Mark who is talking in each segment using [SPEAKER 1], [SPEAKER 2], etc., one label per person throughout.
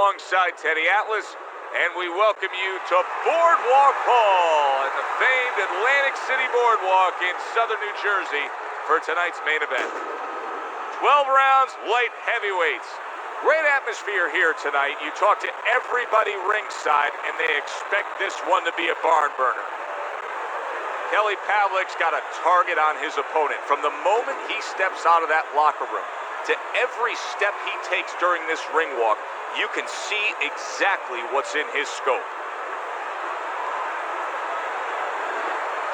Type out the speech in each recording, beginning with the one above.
[SPEAKER 1] Alongside Teddy Atlas, and we welcome you to Boardwalk Hall and the famed Atlantic City Boardwalk in southern New Jersey for tonight's main event. 12 rounds, light heavyweights. Great atmosphere here tonight. You talk to everybody ringside, and they expect this one to be a barn burner. Kelly Pavlik's got a target on his opponent from the moment he steps out of that locker room to every step he takes during this ring walk. You can see exactly what's in his scope.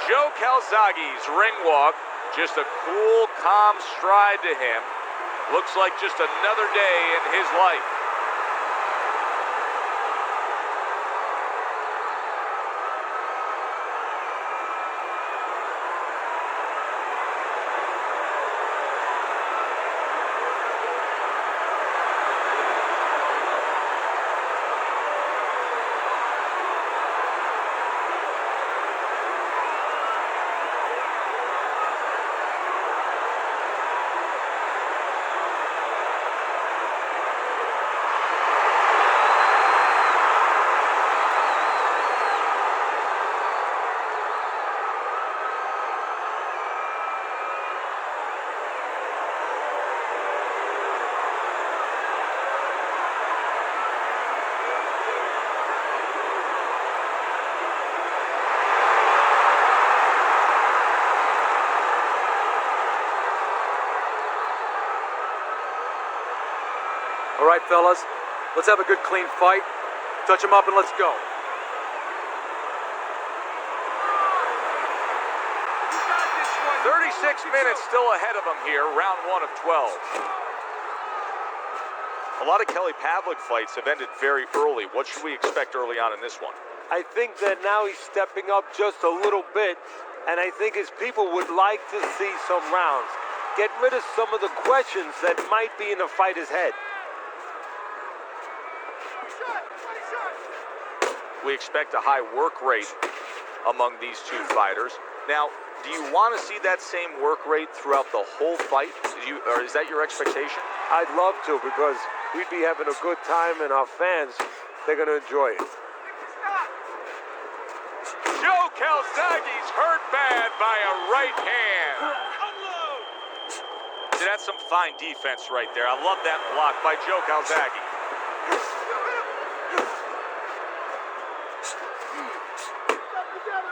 [SPEAKER 1] Joe Calzaghe's ring walk, just a cool, calm stride to him. Looks like just another day in his life.
[SPEAKER 2] All right, fellas, let's have a good, clean fight. Touch him up and let's go.
[SPEAKER 1] 36 minutes still ahead of him here, round 1 of 12. A lot of Kelly Pavlik fights have ended very early. What should we expect early on in this one?
[SPEAKER 3] I think that now he's stepping up just a little bit, and I think his people would like to see some rounds. Get rid of some of the questions that might be in the fighter's head.
[SPEAKER 1] We expect a high work rate among these two fighters. Now, do you want to see that same work rate throughout the whole fight? Or is that your expectation?
[SPEAKER 3] I'd love to, because we'd be having a good time, and our fans, they're going to enjoy it.
[SPEAKER 1] Joe Calzaghe's hurt bad by a right hand. See, that's some fine defense right there. I love that block by Joe Calzaghe.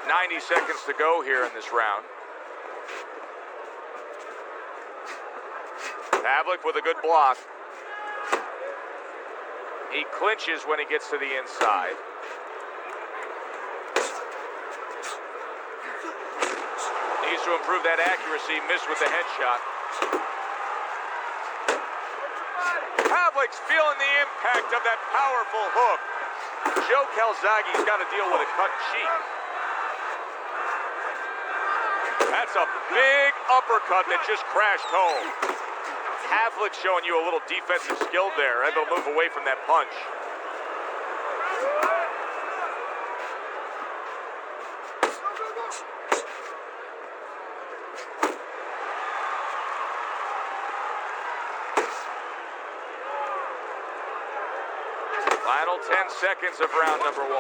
[SPEAKER 1] 90 seconds to go here in this round. Pavlik with a good block. He clinches when he gets to the inside. Needs to improve that accuracy. Missed with the headshot. Pavlik's feeling the impact of that powerful hook. Joe Calzaghe's got to deal with a cut cheek. That's a big uppercut that just crashed home. Pavlik showing you a little defensive skill there, able to move away from that punch. Final 10 seconds of round number 1.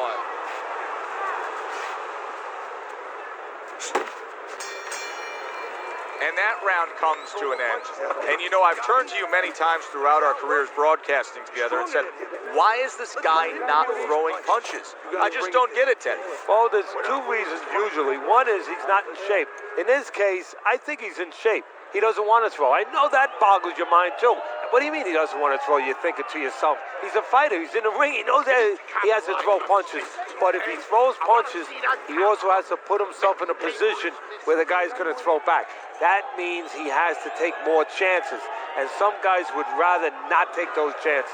[SPEAKER 1] And that round comes to an end. And you know, I've turned to you many times throughout our careers broadcasting together and said, why is this guy not throwing punches? I just don't get it, Ted.
[SPEAKER 3] Well, there's two reasons usually. One is he's not in shape. In his case, I think he's in shape. He doesn't want to throw. I know that boggles your mind, too. What do you mean he doesn't want to throw? You're thinking to yourself, he's a fighter. He's in the ring. He knows that he has to throw punches. But if he throws punches, he also has to put himself in a position where the guy's going to throw back. That means he has to take more chances. And some guys would rather not take those chances.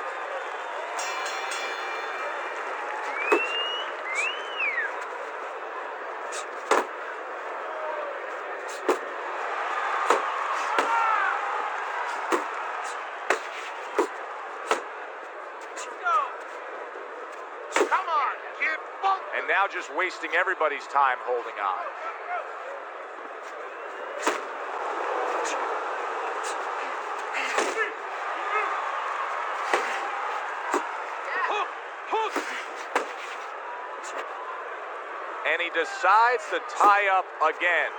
[SPEAKER 1] And now just wasting everybody's time holding on. And he decides to tie up again.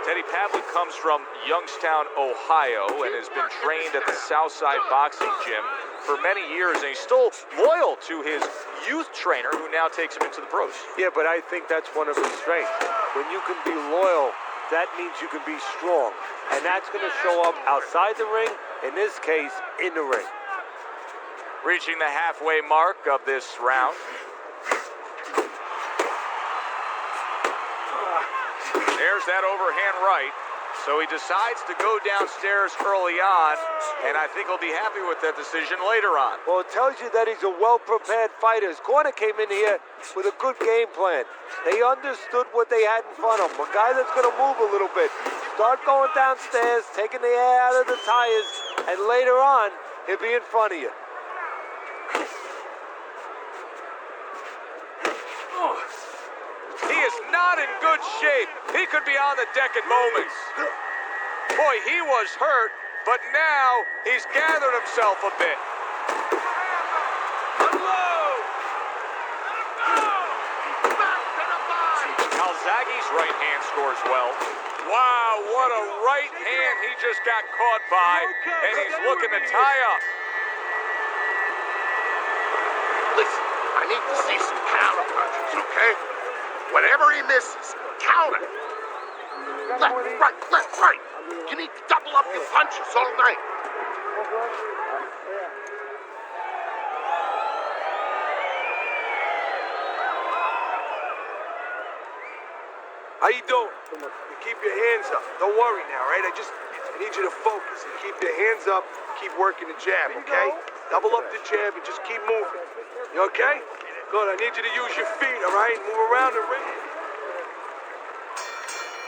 [SPEAKER 1] Teddy Pavlik comes from Youngstown, Ohio, and has been trained at the Southside Boxing Gym for many years, and he's still loyal to his youth trainer, who now takes him into the pros.
[SPEAKER 3] Yeah, but I think that's one of his strengths. When you can be loyal, that means you can be strong, and that's going to show up outside the ring, in this case, in the ring.
[SPEAKER 1] Reaching the halfway mark of this round. There's that overhand right. So he decides to go downstairs early on, and I think he'll be happy with that decision later on.
[SPEAKER 3] Well, it tells you that he's a well-prepared fighter. His corner came in here with a good game plan. They understood what they had in front of him. A guy that's going to move a little bit. Start going downstairs, taking the air out of the tires, and later on, he'll be in front of you.
[SPEAKER 1] He is not in good shape. He could be on the deck at moments. Boy, he was hurt, but now he's gathered himself a bit. Calzaghe's right hand scores well. Wow, what a right hand he just got caught by, and he's looking to tie up.
[SPEAKER 4] Listen, I need to see some counter punches, okay? Whatever he misses, counter. Left, right, left, right. You need to double up your punches all night.
[SPEAKER 2] How you doing? You keep your hands up. Don't worry now, right? I need you to focus and keep your hands up. Keep working the jab, okay? Double up the jab and just keep moving. You okay? Good. I need you to use your feet, all right? Move around the ring.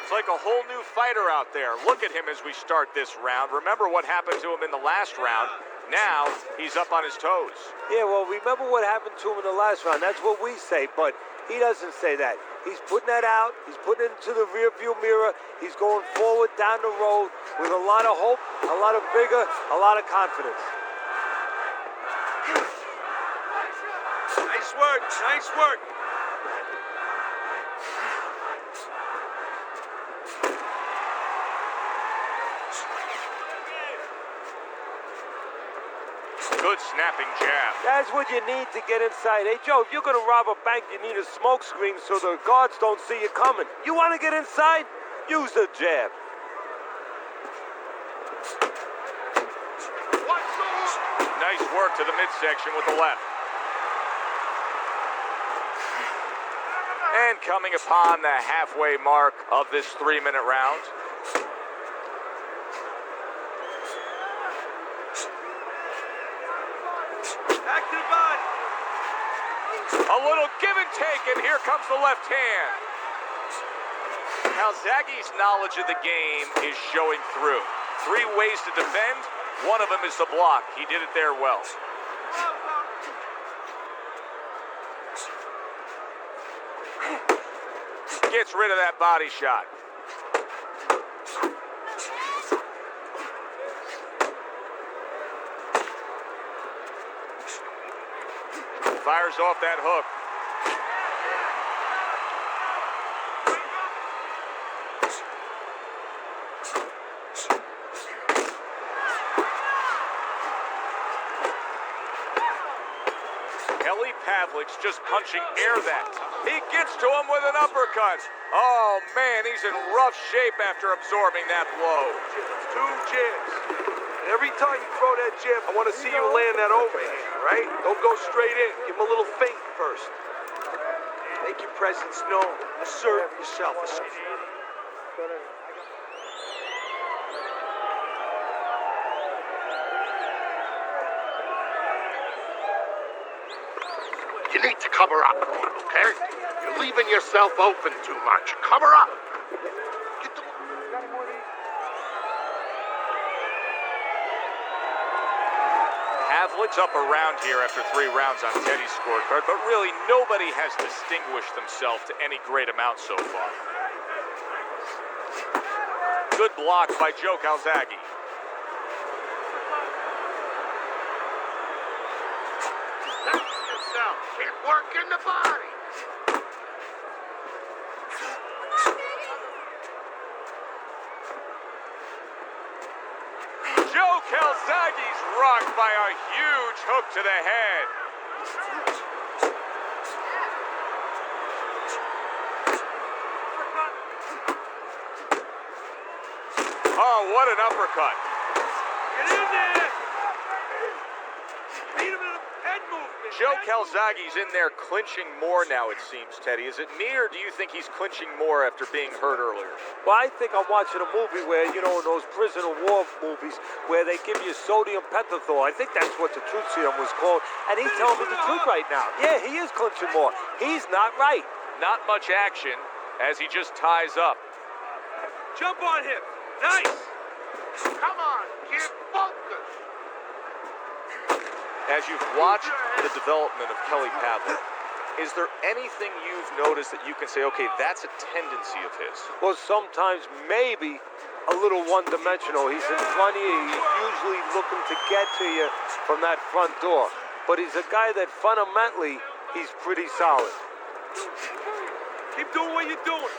[SPEAKER 1] It's like a whole new fighter out there. Look at him as we start this round. Remember what happened to him in the last round. Now he's up on his toes.
[SPEAKER 3] Yeah, well, remember what happened to him in the last round. That's what we say, but he doesn't say that. He's putting that out. He's putting it into the rearview mirror. He's going forward down the road with a lot of hope, a lot of vigor, a lot of confidence.
[SPEAKER 2] Nice work. Nice work.
[SPEAKER 1] Good snapping jab.
[SPEAKER 3] That's what you need to get inside. Hey, Joe, if you're going to rob a bank, you need a smoke screen so the guards don't see you coming. You want to get inside? Use the jab.
[SPEAKER 1] Nice work to the midsection with the left. And coming upon the halfway mark of this 3-minute round.
[SPEAKER 2] Back to the body.
[SPEAKER 1] A little give and take, and here comes the left hand. Calzaghe's knowledge of the game is showing through. 3 ways to defend. One of them is the block. He did it there well. Gets rid of that body shot. Fires off that hook. Pavlik's just punching air that. He gets to him with an uppercut. Oh, man, he's in rough shape after absorbing that blow.
[SPEAKER 2] 2 jabs. And every time you throw that jab, I want to see you land that overhand, all right? Don't go straight in. Give him a little feint first. Make your presence known. Assert yourself.
[SPEAKER 4] You need to cover up, okay? You're leaving yourself open too much. Cover up. Get the...
[SPEAKER 1] Pavlik's up around here after 3 rounds on Teddy's scorecard, but really nobody has distinguished themselves to any great amount so far. Good block by Joe Calzaghe.
[SPEAKER 4] now. Keep working the body.
[SPEAKER 1] Joe Calzaghe's rocked by a huge hook to the head. Oh, what an uppercut.
[SPEAKER 2] Get in there! Beat him in the head movement.
[SPEAKER 1] Joe Calzaghe's in there clinching more now, it seems, Teddy. Is it me, or do you think he's clinching more after being hurt earlier?
[SPEAKER 3] Well, I think I'm watching a movie where, you know, in those prisoner war movies where they give you sodium pentothal. I think that's what the truth serum was called. And he's telling me the truth right now. Yeah, he is clinching more. He's not right.
[SPEAKER 1] Not much action as he just ties up.
[SPEAKER 2] Jump on him. Nice.
[SPEAKER 4] Come on, kid, focus.
[SPEAKER 1] As you've watched the development of Kelly Pavlik, is there anything you've noticed that you can say, okay, that's a tendency of his?
[SPEAKER 3] Well, sometimes maybe a little one-dimensional. He's in front of you. He's usually looking to get to you from that front door. But he's a guy that fundamentally, he's pretty solid.
[SPEAKER 2] Keep doing what you're doing.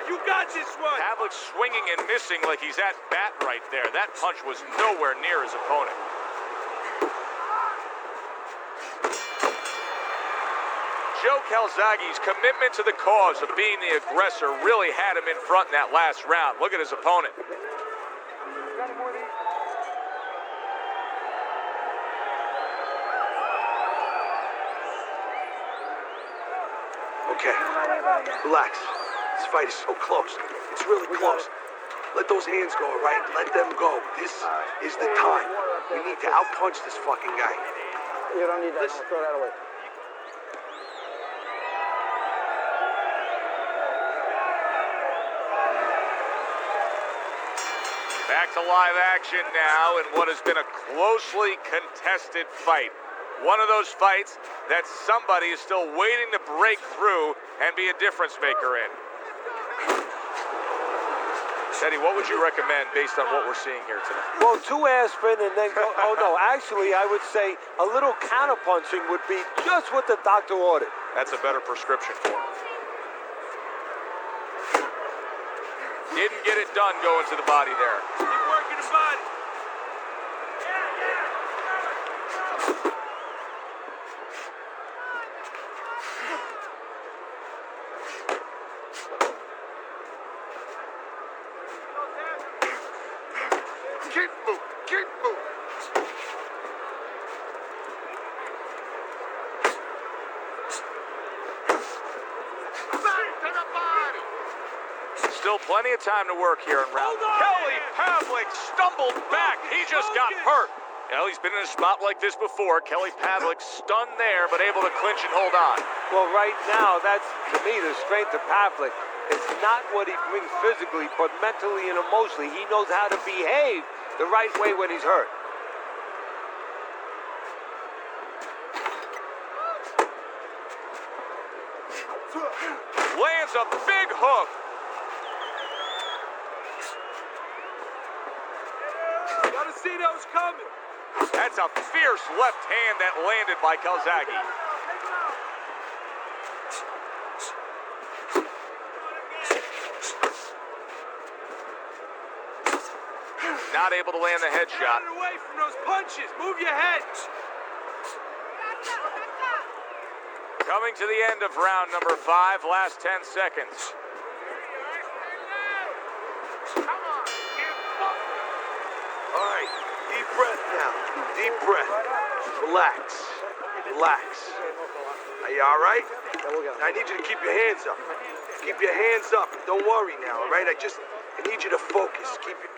[SPEAKER 2] You got this one.
[SPEAKER 1] Pavlik swinging and missing like he's at bat right there. That punch was nowhere near his opponent. Joe Calzaghe's commitment to the cause of being the aggressor really had him in front in that last round. Look at his opponent.
[SPEAKER 2] Okay, relax. This fight is so close. It's really close. Let those hands go, all right? Let them go. This is the time. We need to outpunch this fucking guy.
[SPEAKER 5] You don't need that.
[SPEAKER 2] Listen.
[SPEAKER 5] Throw that away.
[SPEAKER 1] Back to live action now in what has been a closely contested fight. One of those fights that somebody is still waiting to break through and be a difference maker in. Teddy, what would you recommend based on what we're seeing here tonight?
[SPEAKER 3] Well, 2 aspirin and then go. Oh, no. Actually, I would say a little counterpunching would be just what the doctor ordered.
[SPEAKER 1] That's a better prescription for him. Didn't get it done going to the body there.
[SPEAKER 2] Keep working the body.
[SPEAKER 4] Keep moving, keep moving. Back to the body.
[SPEAKER 1] Still plenty of time to work here in round. Kelly Pavlik stumbled back. He just got hurt. Well, he's been in a spot like this before. Kelly Pavlik stunned there, but able to clinch and hold on.
[SPEAKER 3] Well, right now, that's, to me, the strength of Pavlik. It's not what he brings physically, but mentally and emotionally. He knows how to behave the right way when he's hurt.
[SPEAKER 1] Lands a big hook.
[SPEAKER 2] Gotta see those coming.
[SPEAKER 1] That's a fierce left hand that landed by Calzaghe. Not able to land the
[SPEAKER 2] Get
[SPEAKER 1] headshot.
[SPEAKER 2] out of the way from those punches. Move your head.
[SPEAKER 1] Coming to the end of round number 5, last 10 seconds.
[SPEAKER 4] Come on, kid, focus.
[SPEAKER 2] All right, deep breath now. Deep breath. Relax. Relax. Are you all right? I need you to keep your hands up. Keep your hands up. Don't worry now, all right? I need you to focus. Keep it.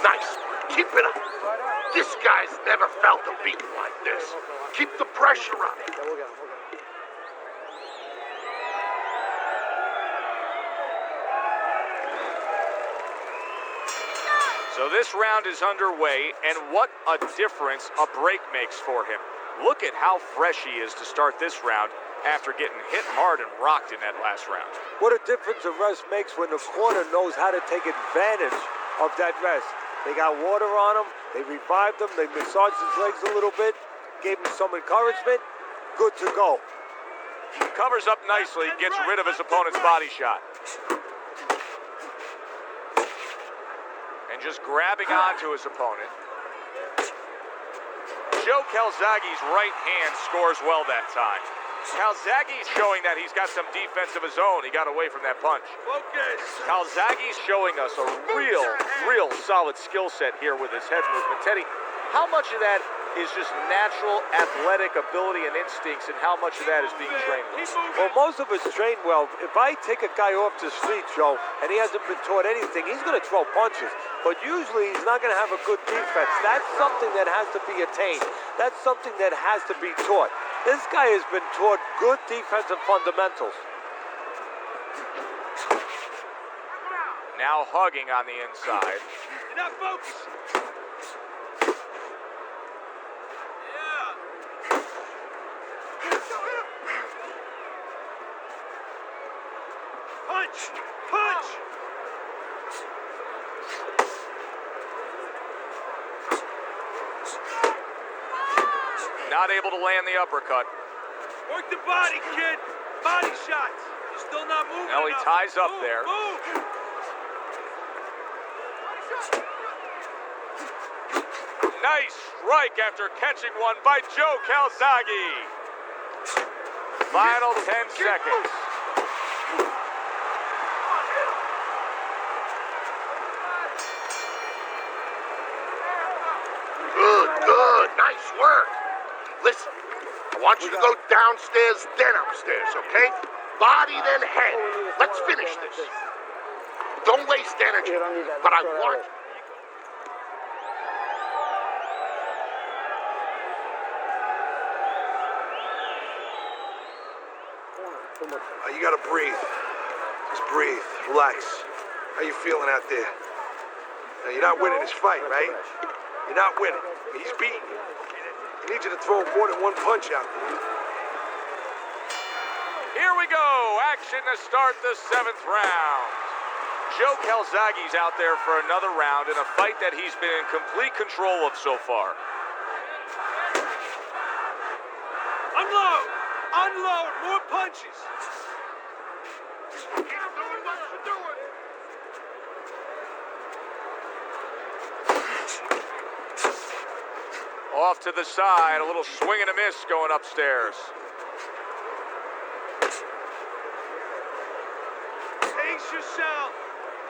[SPEAKER 4] Nice. Keep it up. This guy's never felt a beating like this. Keep the pressure on him.
[SPEAKER 1] So this round is underway, and what a difference a break makes for him. Look at how fresh he is to start this round after getting hit hard and rocked in that last round.
[SPEAKER 3] What a difference a rest makes when the corner knows how to take advantage of that rest. They got water on him, they revived him, they massaged his legs a little bit, gave him some encouragement, good to go.
[SPEAKER 1] Covers up nicely, gets rid of his opponent's body shot. And just grabbing onto his opponent. Joe Calzaghe's right hand scores well that time. Calzaghe's showing that he's got some defense of his own. He got away from that punch.
[SPEAKER 2] Focus.
[SPEAKER 1] Calzaghe's showing us a real solid skill set here with his head movement. Teddy, how much of that is just natural athletic ability and instincts, and how much of that is being trained with?
[SPEAKER 3] Well, most of it's trained well. If I take a guy off the street, Joe, and he hasn't been taught anything, he's going to throw punches. But usually he's not going to have a good defense. That's something that has to be attained. That's something that has to be taught. This guy has been taught good defensive fundamentals.
[SPEAKER 1] Now hugging on the inside.
[SPEAKER 2] You're not focused. Punch! Punch!
[SPEAKER 1] Not able to land the uppercut.
[SPEAKER 2] Work the body, kid. Body shots. You're still not moving
[SPEAKER 1] Now he
[SPEAKER 2] enough.
[SPEAKER 1] ties up
[SPEAKER 2] Move,
[SPEAKER 1] there.
[SPEAKER 2] Move.
[SPEAKER 1] Nice strike after catching one by Joe Calzaghe. Final 10 seconds.
[SPEAKER 4] Good. Nice work. Listen, I want you to go downstairs, then upstairs, okay? Body, then head. Let's finish this. Don't waste energy, but I want you.
[SPEAKER 2] You gotta breathe. Just breathe. Relax. How you feeling out there? Now, you're not winning this fight, right? You're not winning. He's beating you. He needs you to throw more than one punch out there.
[SPEAKER 1] Here we go. Action to start the 7th round. Joe Calzaghe's out there for another round in a fight that he's been in complete control of so far.
[SPEAKER 2] Unload! Unload! More punches!
[SPEAKER 4] Keep doing what you're doing.
[SPEAKER 1] Off to the side, a little swing and a miss going upstairs.
[SPEAKER 2] Pace yourself!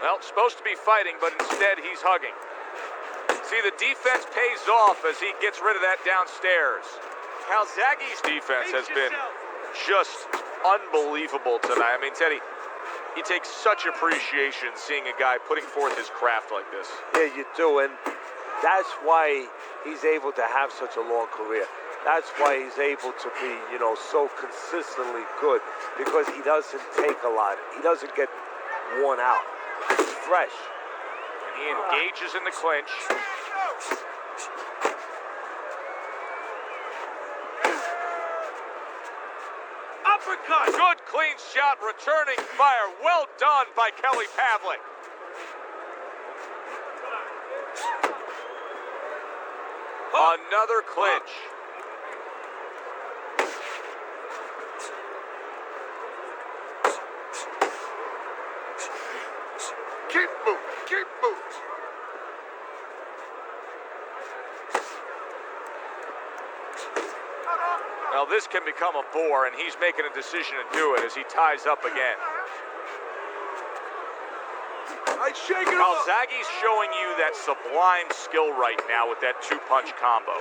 [SPEAKER 1] Well, supposed to be fighting, but instead he's hugging. See, the defense pays off as he gets rid of that downstairs. Calzaghe's defense has been just unbelievable tonight. I mean, Teddy, he takes such appreciation seeing a guy putting forth his craft like this.
[SPEAKER 3] Yeah, you do, and that's why he's able to have such a long career. That's why he's able to be, so consistently good, because he doesn't take a lot. He doesn't get worn out. He's fresh.
[SPEAKER 1] And he engages in the clinch.
[SPEAKER 2] Uppercut!
[SPEAKER 1] Good clean shot, returning fire. Well done by Kelly Pavlik. Another clinch.
[SPEAKER 4] Keep moving. Keep moving.
[SPEAKER 1] Well, this can become a bore, and he's making a decision to do it as he ties up again.
[SPEAKER 2] I'd shake it off!
[SPEAKER 1] Calzaghe's showing you that sublime skill right now with that two-punch combo.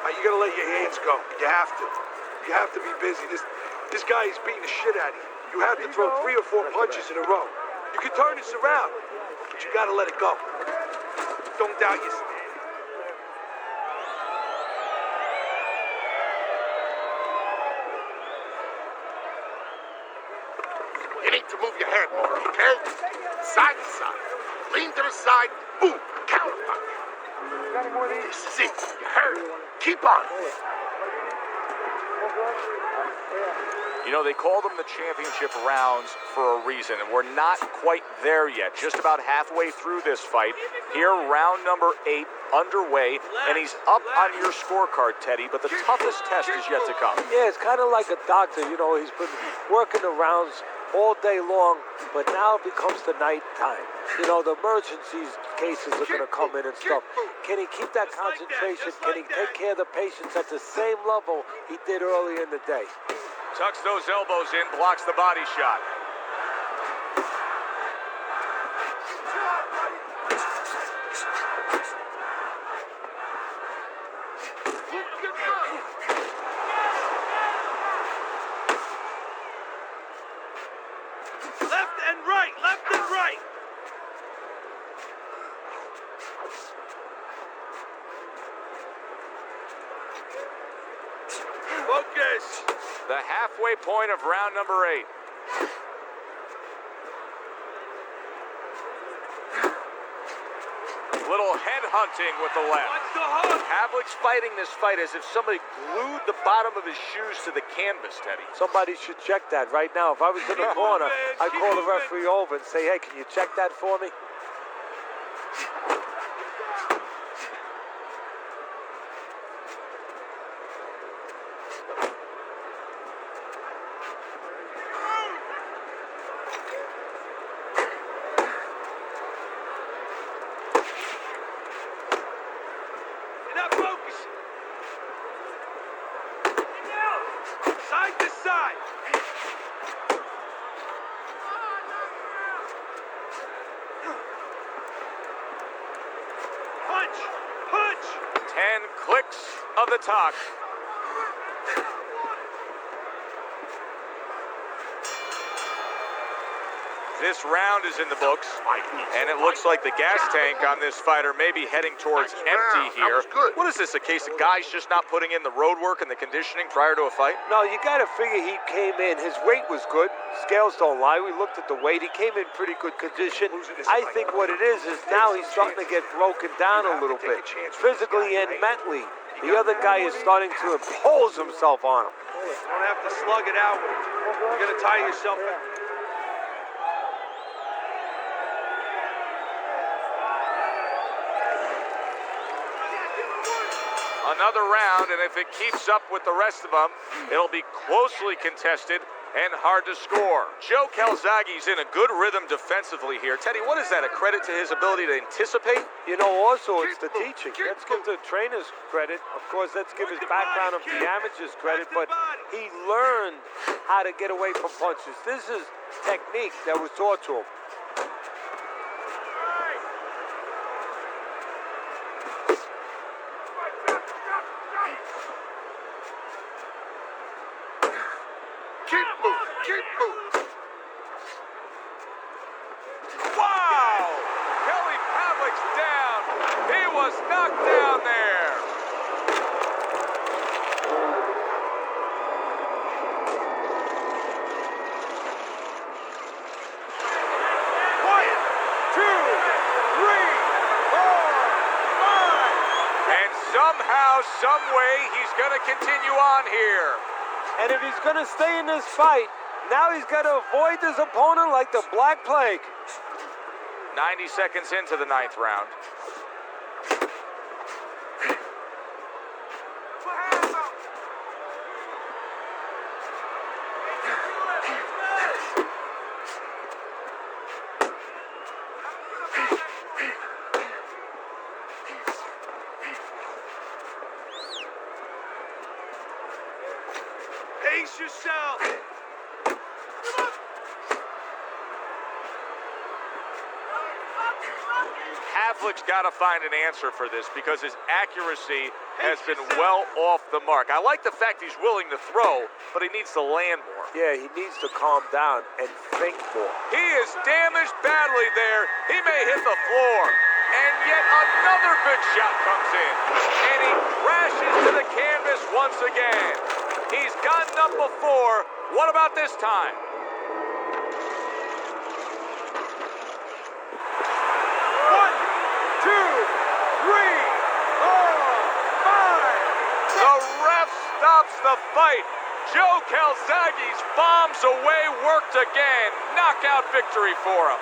[SPEAKER 2] You gotta let your hands go. You have to. You have to be busy. This guy is beating the shit out of you. You have to throw 3 or 4 punches in a row. You can turn this around, but you gotta let it go. Don't doubt yourself.
[SPEAKER 4] You need to move your head more, okay? Side to side. Lean to the side. Boom. Counter punch. This is it. You heard it. Keep on.
[SPEAKER 1] You know, they call them the championship rounds for a reason, and we're not quite there yet. Just about halfway through this fight. Here, round number 8 underway, and he's up on your scorecard, Teddy, but the toughest test is yet to come.
[SPEAKER 3] Yeah, it's kind of like a doctor. You know, he's been working the rounds all day long, but now it becomes the night time. You know, the emergency cases are going to come in and stuff. Can he keep that concentration? Can he take care of the patients at the same level he did earlier in the day?
[SPEAKER 1] Tucks those elbows in, blocks the body shot.
[SPEAKER 2] Left and right, left and right. Focus.
[SPEAKER 1] The halfway point of round number 8. Little head hunting with the left.
[SPEAKER 2] What's the hook?
[SPEAKER 1] Havlic's fighting this fight as if somebody glued the bottom of his shoes to the canvas, Teddy.
[SPEAKER 3] Somebody should check that right now. If I was in the corner, I'd call the referee over and say, hey, can you check that for me?
[SPEAKER 2] Not focusing. Side to side. Punch! Punch!
[SPEAKER 1] 10 clicks of the talk. This round is in the books, and it looks like the gas tank on this fighter may be heading towards empty here. What is this, a case of guys just not putting in the road work and the conditioning prior to a fight?
[SPEAKER 3] No, you got to figure he came in. His weight was good. Scales don't lie. We looked at the weight. He came in pretty good condition. I think what it is now he's starting to get broken down a little bit, physically and mentally. The other guy is starting to impose himself on him.
[SPEAKER 2] You don't have to slug it out. You're going to tire yourself out.
[SPEAKER 1] Another round, and if it keeps up with the rest of them, it'll be closely contested and hard to score. Joe Calzaghe's in a good rhythm defensively here. Teddy, what is that, a credit to his ability to anticipate?
[SPEAKER 3] You know, also, it's the teaching. Let's give the trainers credit. Of course, let's give his background of the amateurs credit, but he learned how to get away from punches. This is technique that was taught to him.
[SPEAKER 4] Keep moving. Keep moving.
[SPEAKER 1] Wow! Kelly Pavlik's down. He was knocked down there.
[SPEAKER 2] Quiet. 2, 3, 4, 5.
[SPEAKER 1] And somehow, some way, he's going to continue on here.
[SPEAKER 3] And if he's going to stay in this fight, now he's got to avoid his opponent like the Black Plague.
[SPEAKER 1] 90 seconds into the 9th round.
[SPEAKER 2] Pace yourself.
[SPEAKER 1] Havlic's got to find an answer for this because his accuracy has been well off the mark. I like the fact he's willing to throw, but he needs to land more.
[SPEAKER 3] Yeah, he needs to calm down and think more.
[SPEAKER 1] He is damaged badly there. He may hit the floor. And yet another big shot comes in. And he crashes to the canvas once again. He's gotten up before. What about this time? stops the fight. Joe Calzaghe's bombs away, worked again. Knockout victory for him.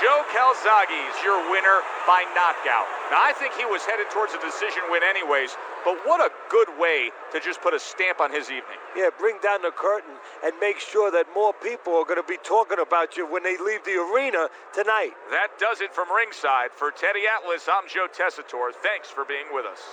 [SPEAKER 1] Joe Calzaghe's your winner by knockout. Now, I think he was headed towards a decision win anyways, but what a good way to just put a stamp on his evening.
[SPEAKER 3] Yeah, bring down the curtain and make sure that more people are going to be talking about you when they leave the arena tonight.
[SPEAKER 1] That does it from ringside. For Teddy Atlas, I'm Joe Tessitore. Thanks for being with us.